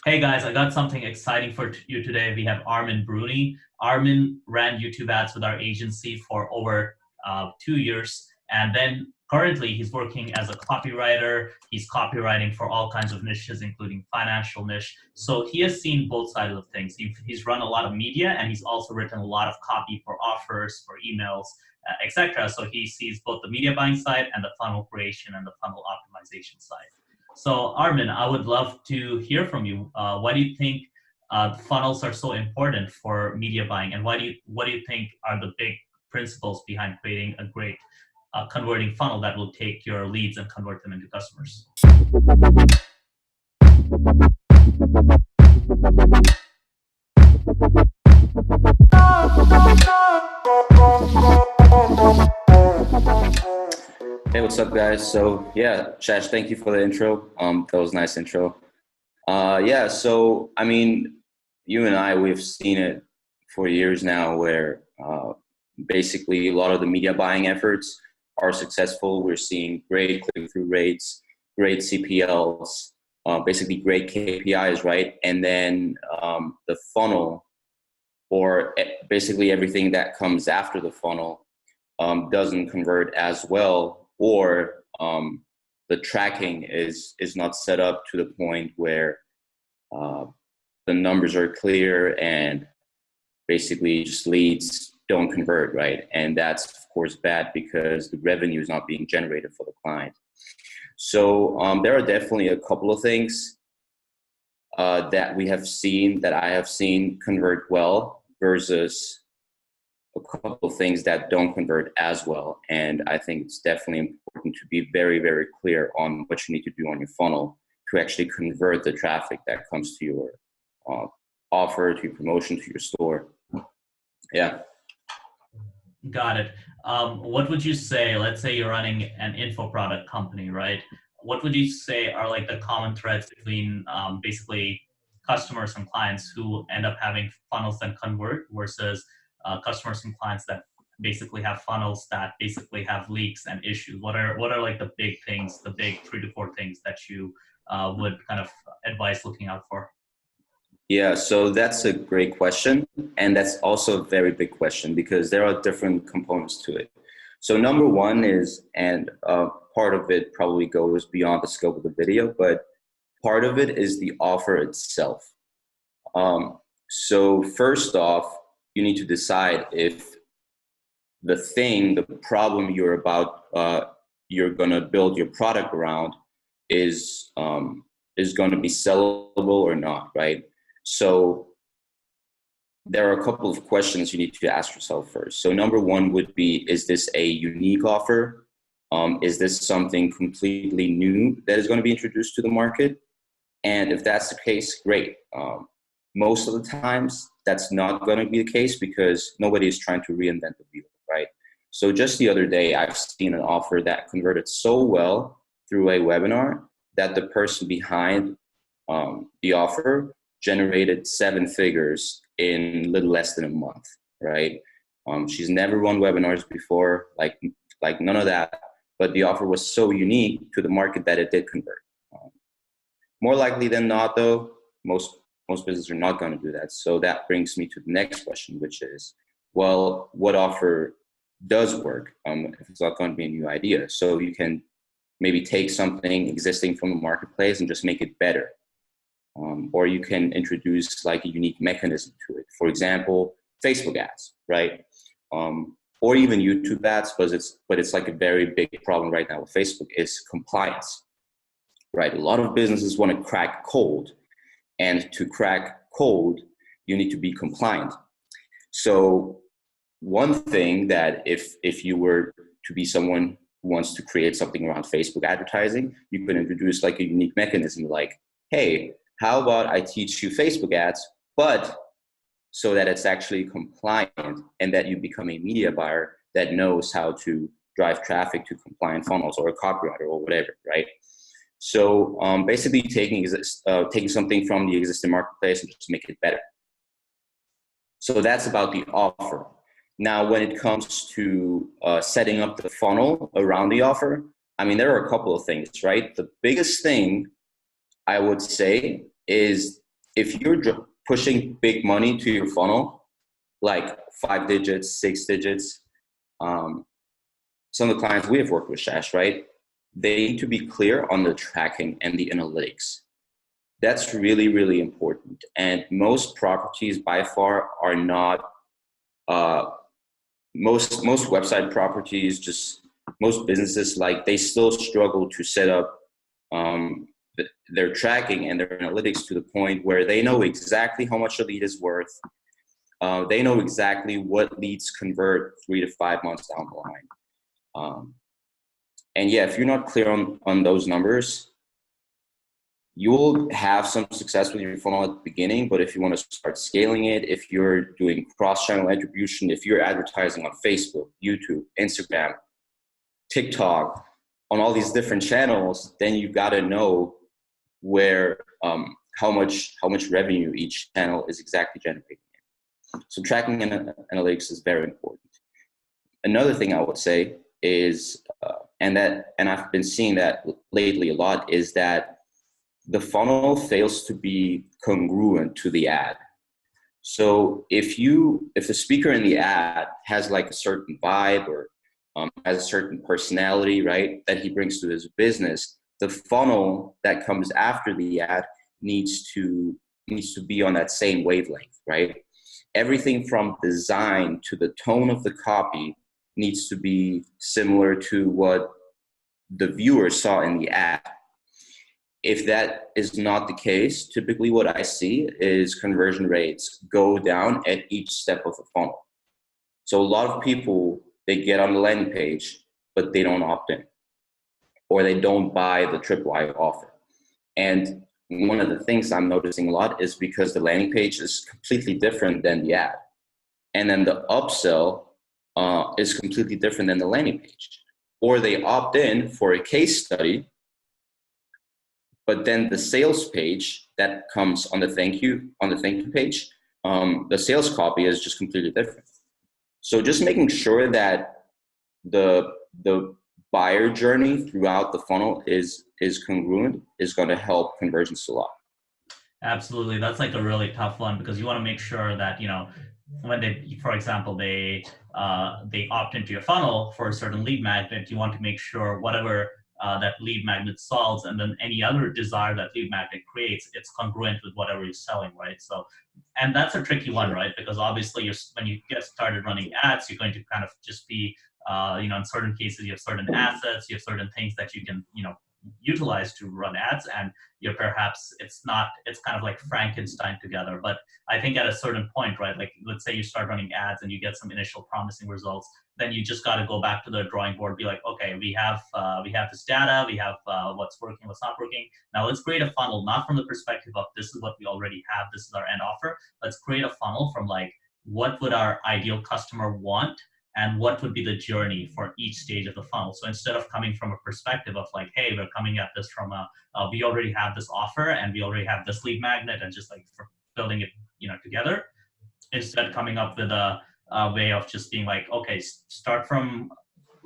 Hey guys, I got something exciting for you today. We have Armin Bruni. Armin ran YouTube ads with our agency for over 2 years. And then currently he's working as a copywriter. He's copywriting for all kinds of niches, including financial niche. So he has seen both sides of things. He's run a lot of media and he's also written a lot of copy for offers, for emails, etc. So he sees both the media buying side and the funnel creation and the funnel optimization side. So, Armin, I would love to hear from you. Why do you think funnels are so important for media buying, and what do you think are the big principles behind creating a great converting funnel that will take your leads and convert them into customers? Hey, what's up, guys? So yeah, Shash, thank you for the intro. That was a nice intro. Yeah, so I mean, you and I, we've seen it for years now, where basically a lot of the media buying efforts are successful. We're seeing great click-through rates, great CPLs, basically great KPIs, right? And then the funnel, or basically everything that comes after the funnel, doesn't convert as well, or the tracking is not set up to the point where uh, the numbers are clear and basically just leads don't convert, right? And that's of course bad because the revenue is not being generated for the client. So there are definitely a couple of things that we have seen, that I have seen convert well, versus a couple of things that don't convert as well. And I think it's definitely important to be very, very clear on what you need to do on your funnel to actually convert the traffic that comes to your uh, offer, to your promotion, to your store. Yeah. Got it. What would you say? Let's say you're running an info product company, right? What would you say are like the common threads between basically customers and clients who end up having funnels that convert versus customers and clients that basically have funnels that basically have leaks and issues? What are like the big things, the big 3 to 4 things that you would kind of advise looking out for? Yeah, so that's a great question. And that's also a very big question because there are different components to it. So number one is, and part of it probably goes beyond the scope of the video, but part of it is the offer itself. So first off, you need to decide if the problem you're gonna build your product around is going to be sellable or not, right? So there are a couple of questions you need to ask yourself first. So number one would be, is this a unique offer? Is this something completely new that is going to be introduced to the market? And if that's the case, great. Most of the times, that's not going to be the case because nobody is trying to reinvent the wheel, right? So just the other day, I've seen an offer that converted so well through a webinar that the person behind the offer generated 7 figures in little less than a month, right? She's never run webinars before, like none of that, but the offer was so unique to the market that it did convert. More likely than not, though, most businesses are not going to do that. So that brings me to the next question, which is, well, what offer does work if it's not going to be a new idea? So you can maybe take something existing from the marketplace and just make it better. Or you can introduce like a unique mechanism to it. For example, Facebook ads, right? Or even YouTube ads, but it's like a very big problem right now with Facebook is compliance, right? A lot of businesses want to crack code, and to crack code, you need to be compliant. So one thing that if you were to be someone who wants to create something around Facebook advertising, you could introduce like a unique mechanism like, hey, how about I teach you Facebook ads, but so that it's actually compliant and that you become a media buyer that knows how to drive traffic to compliant funnels, or a copywriter or whatever, right? So basically taking something from the existing marketplace and just make it better. So that's about the offer. Now, when it comes to setting up the funnel around the offer, I mean, there are a couple of things, right? The biggest thing I would say is if you're pushing big money to your funnel, like 5 digits, 6 digits, some of the clients we have worked with, Shash, right? They need to be clear on the tracking and the analytics. That's really, really important. And most properties by far are not, most website properties, just most businesses, like they still struggle to set up their tracking and their analytics to the point where they know exactly how much a lead is worth. They know exactly what leads convert 3 to 5 months down the line. And yeah, if you're not clear on those numbers, you'll have some success with your funnel at the beginning, but if you want to start scaling it, if you're doing cross-channel attribution, if you're advertising on Facebook, YouTube, Instagram, TikTok, on all these different channels, then you got to know where, how much revenue each channel is exactly generating. So tracking and analytics is very important. Another thing I would say is, and I've been seeing that lately a lot, is that the funnel fails to be congruent to the ad. So if the speaker in the ad has like a certain vibe or has a certain personality, right, that he brings to his business, the funnel that comes after the ad needs to be on that same wavelength, right? Everything from design to the tone of the copy needs to be similar to what the viewer saw in the ad. If that is not the case, typically what I see is conversion rates go down at each step of the funnel. So a lot of people, they get on the landing page, but they don't opt in, or they don't buy the tripwire offer. And one of the things I'm noticing a lot is because the landing page is completely different than the ad. And then the upsell is completely different than the landing page. Or they opt in for a case study, but then the sales page that comes on the thank you page, the sales copy is just completely different. So just making sure that the buyer journey throughout the funnel is congruent is going to help conversions a lot. Absolutely. That's like a really tough one, because you want to make sure that, when they, for example, they opt into your funnel for a certain lead magnet, you want to make sure whatever that lead magnet solves, and then any other desire that lead magnet creates, it's congruent with whatever you're selling, right? So, and that's a tricky one, right? Because obviously when you get started running ads, you're going to kind of just be, in certain cases, you have certain assets, you have certain things that you can, utilize to run ads, and it's kind of like Frankenstein together. But I think at a certain point, right, like let's say you start running ads and you get some initial promising results, then you just got to go back to the drawing board, be like, okay, we have this data, we have what's working, what's not working. Now let's create a funnel, not from the perspective of this is what we already have, this is our end offer. Let's create a funnel from like, what would our ideal customer want, and what would be the journey for each stage of the funnel. So instead of coming from a perspective of like, hey, we're coming at this from we already have this offer and we already have this lead magnet, and just like building it, together, instead coming up with a way of just being like, okay, start from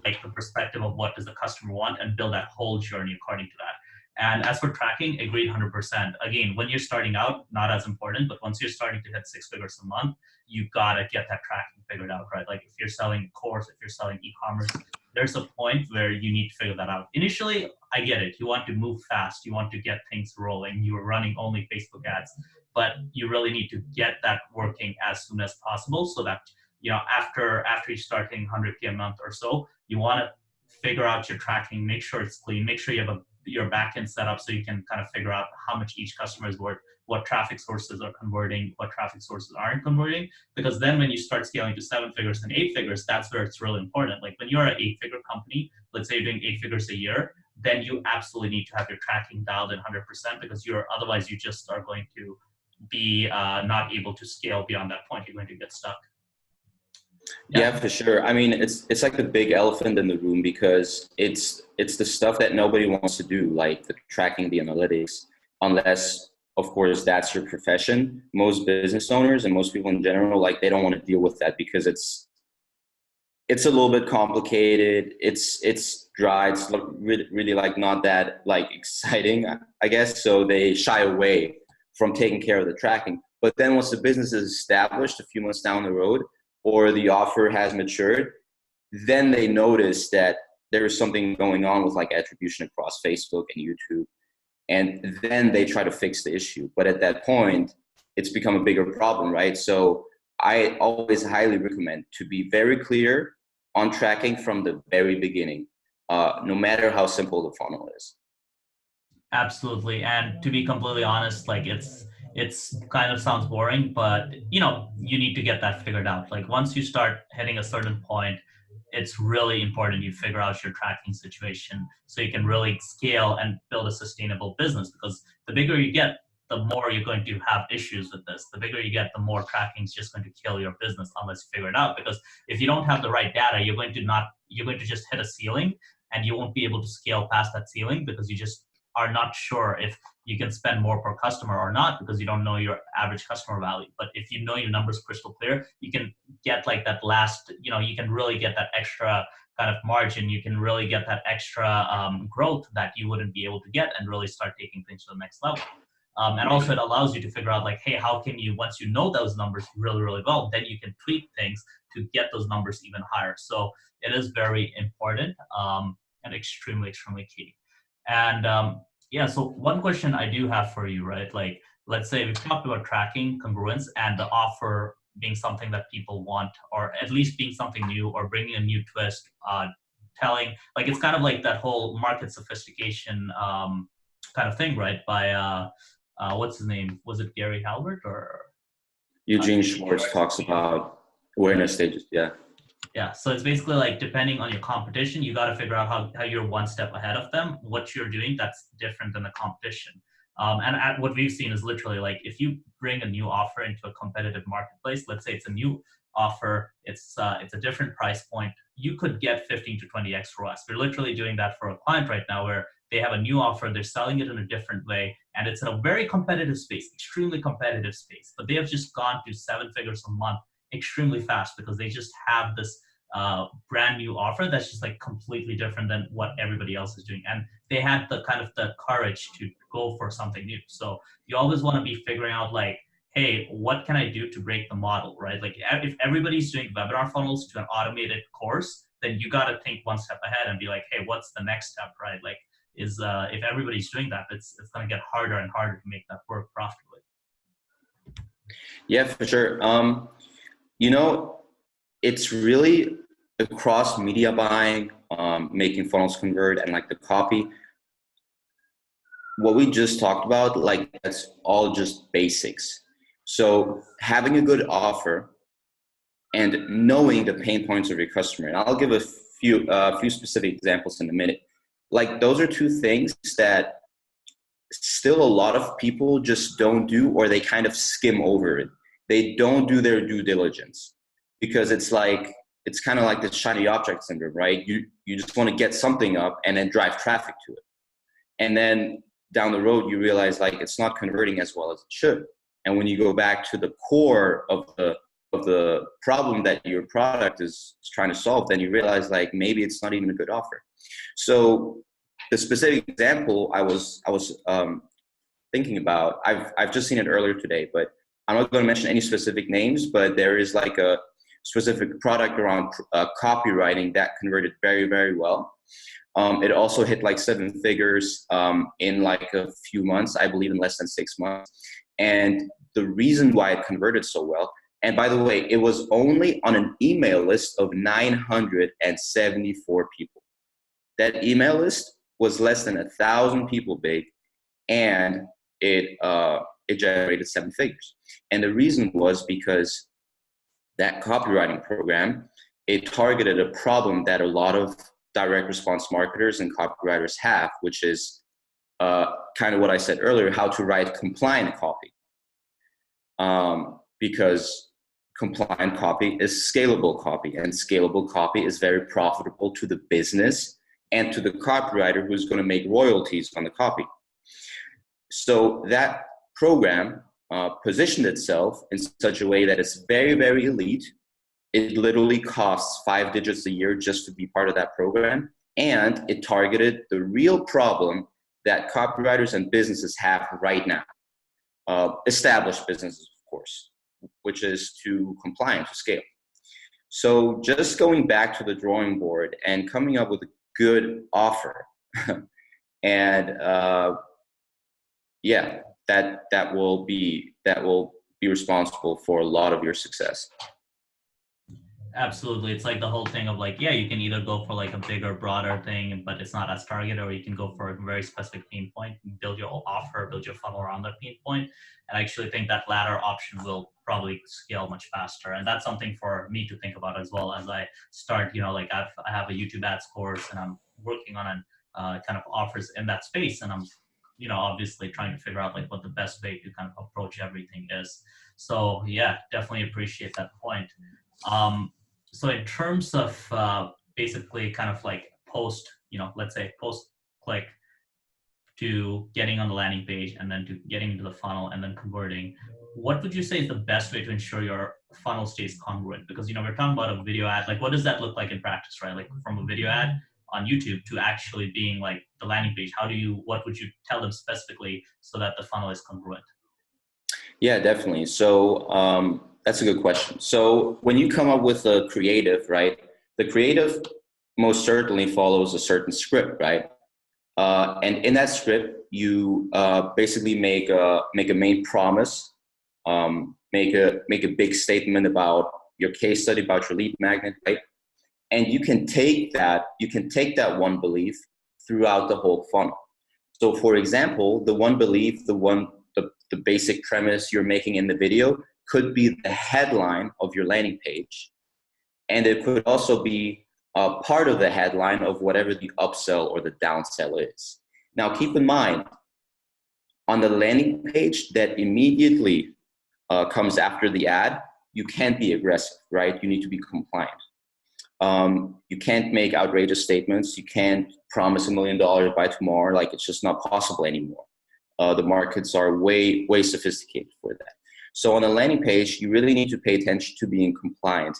like the perspective of what does the customer want, and build that whole journey according to that. And as for tracking, agreed 100%. Again, when you're starting out, not as important, but once you're starting to hit 6 figures a month, you've got to get that tracking figured out, right? Like if you're selling a course, if you're selling e-commerce, there's a point where you need to figure that out. Initially, I get it. You want to move fast. You want to get things rolling. You are running only Facebook ads, but you really need to get that working as soon as possible, so that, after you start hitting 100K a month or so, you want to figure out your tracking, make sure it's clean, make sure you have your backend set up so you can kind of figure out how much each customer is worth, what traffic sources are converting, what traffic sources aren't converting. Because then when you start scaling to 7 figures and 8 figures, that's where it's really important. Like when you're an 8-figure company, let's say you're doing 8 figures a year, then you absolutely need to have your tracking dialed in 100%, because otherwise you just are going to be not able to scale beyond that point. You're going to get stuck. Yeah, for sure. I mean, it's like the big elephant in the room, because it's the stuff that nobody wants to do, like the tracking, the analytics, unless, of course, that's your profession. Most business owners and most people in general, like, they don't want to deal with that because it's a little bit complicated. It's dry. It's really like not that like exciting, I guess. So they shy away from taking care of the tracking. But then once the business is established a few months down the road, or the offer has matured, then they notice that there is something going on with like attribution across Facebook and YouTube. And then they try to fix the issue. But at that point, it's become a bigger problem, right? So I always highly recommend to be very clear on tracking from the very beginning, no matter how simple the funnel is. Absolutely. And to be completely honest, like it's kind of sounds boring, but you need to get that figured out. Like once you start hitting a certain point, it's really important you figure out your tracking situation so you can really scale and build a sustainable business, because the bigger you get, the more you're going to have issues with this. The bigger you get, the more tracking is just going to kill your business unless you figure it out. Because if you don't have the right data, you're going to just hit a ceiling, and you won't be able to scale past that ceiling because you just are not sure if you can spend more per customer or not, because you don't know your average customer value. But if you know your numbers crystal clear, you can get like that last, you can really get that extra kind of margin. You can really get that extra growth that you wouldn't be able to get, and really start taking things to the next level. And also it allows you to figure out like, hey, how can you, once you know those numbers really, really well, then you can tweak things to get those numbers even higher. So it is very important and extremely, extremely key. And yeah, so one question I do have for you, right? Like, let's say we've talked about tracking, congruence, and the offer being something that people want, or at least being something new, or bringing a new twist, telling, like, it's kind of like that whole market sophistication kind of thing, right? By, what's his name? Was it Gary Halbert or? Eugene Schwartz talks about awareness stages, yeah. Yeah, so it's basically like, depending on your competition, you got to figure out how you're one step ahead of them, what you're doing that's different than the competition. And what we've seen is literally like, if you bring a new offer into a competitive marketplace, let's say it's a new offer, it's a different price point, you could get 15 to 20x for us. We're literally doing that for a client right now, where they have a new offer, they're selling it in a different way, and it's in a very competitive space, extremely competitive space, but they have just gone to 7 figures a month extremely fast, because they just have this brand new offer that's just like completely different than what everybody else is doing. And they had the kind of the courage to go for something new. So you always want to be figuring out like, hey, what can I do to break the model, right? Like if everybody's doing webinar funnels to an automated course, then you got to think one step ahead and be like, hey, what's the next step, right? Like if everybody's doing that, it's going to get harder and harder to make that work profitably. Yeah, for sure. It's really across media buying, making funnels convert, and like the copy. What we just talked about, like that's all just basics. So having a good offer and knowing the pain points of your customer, and I'll give a few specific examples in a minute. Like those are two things that still a lot of people just don't do, or they kind of skim over it. They don't do their due diligence, because it's kind of like this shiny object syndrome, right? You just want to get something up and then drive traffic to it. And then down the road, you realize like it's not converting as well as it should. And when you go back to the core of the problem that your product is trying to solve, then you realize like maybe it's not even a good offer. So the specific example I was thinking about, I've just seen it earlier today, but I'm not going to mention any specific names, but there is like a specific product around copywriting that converted very, very well. It also hit like 7 figures in like a few months, I believe in less than 6 months. And the reason why it converted so well, and by the way, it was only on an email list of 974 people. That email list was less than 1,000 people big, and it generated 7 figures. And the reason was because that copywriting program, it targeted a problem that a lot of direct response marketers and copywriters have, which is kind of what I said earlier, how to write compliant copy. Because compliant copy is scalable copy, and scalable copy is very profitable to the business and to the copywriter who's going to make royalties on the copy. So that program positioned itself in such a way that it's very, very elite. It literally costs 5 digits a year just to be part of that program. And it targeted the real problem that copywriters and businesses have right now. established businesses, of course, which is to comply and to scale. So just going back to the drawing board and coming up with a good offer, and yeah, that will be responsible for a lot of your success. Absolutely. It's like the whole thing of like, yeah, you can either go for like a bigger, broader thing, but it's not as targeted, or you can go for a very specific pain point, build your offer, build your funnel around that pain point. And I actually think that latter option will probably scale much faster. And that's something for me to think about as well as I start, like I have a YouTube ads course and I'm working on an kind of offers in that space. And I'm, obviously trying to figure out like what the best way to kind of approach everything is. So yeah, definitely appreciate that point. So in terms of basically kind of like post, let's say post click to getting on the landing page and then to getting into the funnel and then converting, what would you say is the best way to ensure your funnel stays congruent? Because, we're talking about a video ad, like what does that look like in practice, right? Like from a video ad on YouTube to actually being like the landing page, what would you tell them specifically so that the funnel is congruent? Yeah, definitely. So that's a good question. So when you come up with a creative, right, the creative most certainly follows a certain script, right? And in that script, you basically make a main promise, make a big statement about your case study, about your lead magnet, right? And you can take that one belief throughout the whole funnel. So for example, the one belief, the basic premise you're making in the video could be the headline of your landing page. And it could also be part of the headline of whatever the upsell or the downsell is. Now, keep in mind, on the landing page that immediately comes after the ad, you can't be aggressive, right? You need to be compliant. You can't make outrageous statements. You can't promise $1 million by tomorrow. Like, it's just not possible anymore. The markets are way sophisticated for that. So on the landing page, you really need to pay attention to being compliant.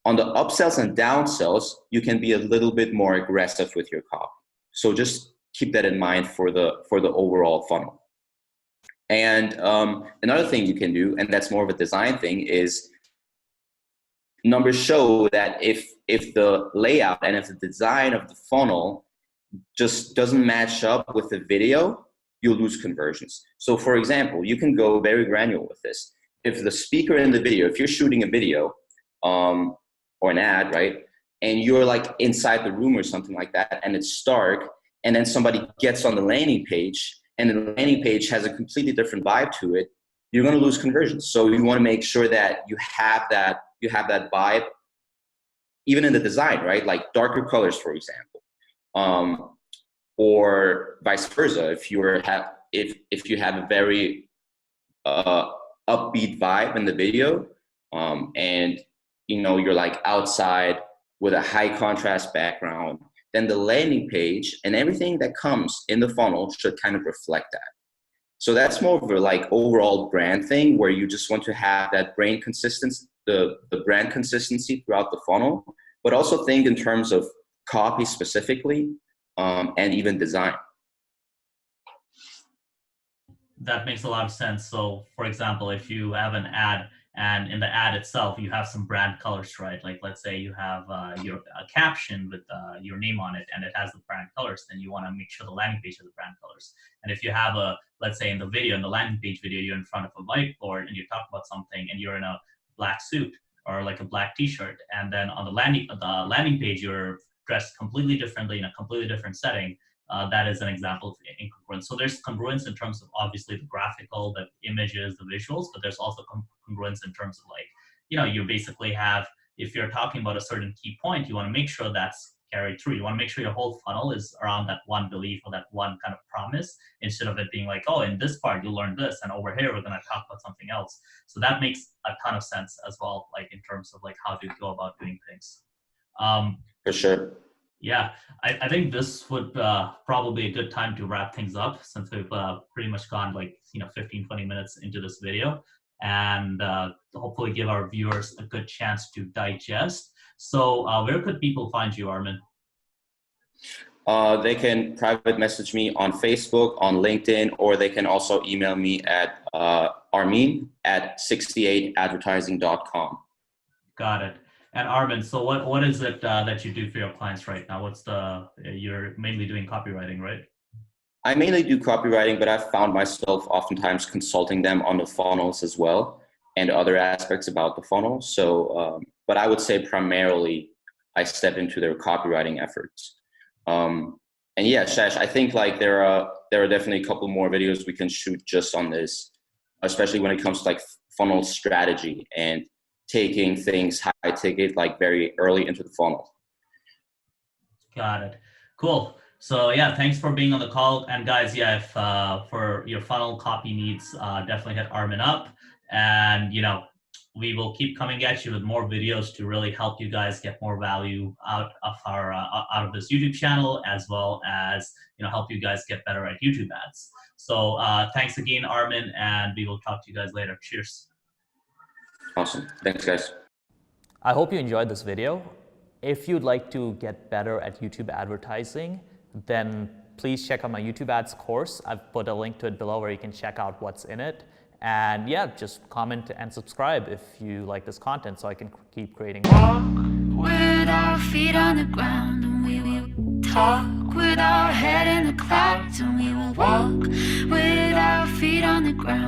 On the upsells and downsells, you can be a little bit more aggressive with your copy. So just keep that in mind for the overall funnel. And another thing you can do, and that's more of a design thing, is numbers show that if the layout and if the design of the funnel just doesn't match up with the video, you'll lose conversions. So for example, you can go very granular with this. If the speaker in the video, if you're shooting a video or an ad, right, and you're like inside the room or something like that, and it's stark, and then somebody gets on the landing page, and the landing page has a completely different vibe to it, you're going to lose conversions. So you want to make sure that you have that vibe, even in the design, right? Like darker colors, for example. Or vice versa, if you have a very upbeat vibe in the video, and you're like outside with a high contrast background, then the landing page and everything that comes in the funnel should kind of reflect that. So that's more of a like overall brand thing, where you just want to have that brand consistency, the brand consistency throughout the funnel, but also think in terms of copy specifically. And even design. That makes a lot of sense. So for example, if you have an ad and in the ad itself, you have some brand colors, right? Like let's say you have a caption with your name on it and it has the brand colors, then you want to make sure the landing page has the brand colors. And if you have let's say in the landing page video, you're in front of a whiteboard and you talk about something and you're in a black suit or like a black t-shirt. And then on the landing page, you're dressed completely differently in a completely different setting. That is an example of incongruence. So there's congruence in terms of obviously the graphical, the images, the visuals, but there's also congruence in terms of like, you basically have, if you're talking about a certain key point, you want to make sure that's carried through. You want to make sure your whole funnel is around that one belief or that one kind of promise, instead of it being like, oh, in this part you learn this, and over here we're going to talk about something else. So that makes a ton of sense as well, like in terms of like how to go about doing things. For sure. Yeah, I think this would probably be a good time to wrap things up, since we've pretty much gone like 15, 20 minutes into this video, and hopefully give our viewers a good chance to digest. So where could people find you, Armin? They can private message me on Facebook, on LinkedIn, or they can also email me at Armin at 68advertising.com. Got it. And Armin, so what is it that you do for your clients right now? You're mainly doing copywriting, right? I mainly do copywriting, but I've found myself oftentimes consulting them on the funnels as well and other aspects about the funnel. So, but I would say primarily I step into their copywriting efforts. And yeah, Shash, I think like there are definitely a couple more videos we can shoot just on this, especially when it comes to like funnel strategy and taking things high ticket, like very early into the funnel. Got it. Cool. So yeah, thanks for being on the call. And guys, yeah, if for your funnel copy needs, definitely hit Armin up. And we will keep coming at you with more videos to really help you guys get more value out of this YouTube channel, as well as help you guys get better at YouTube ads. So thanks again, Armin, and we will talk to you guys later. Cheers. Awesome. Thanks, guys. I hope you enjoyed this video. If you'd like to get better at YouTube advertising, then please check out my YouTube ads course. I've put a link to it below where you can check out what's in it. And yeah, just comment and subscribe if you like this content so I can keep creating more. Walk with our feet on the ground, and we will talk with our head in the clouds, and we will walk with our feet on the ground.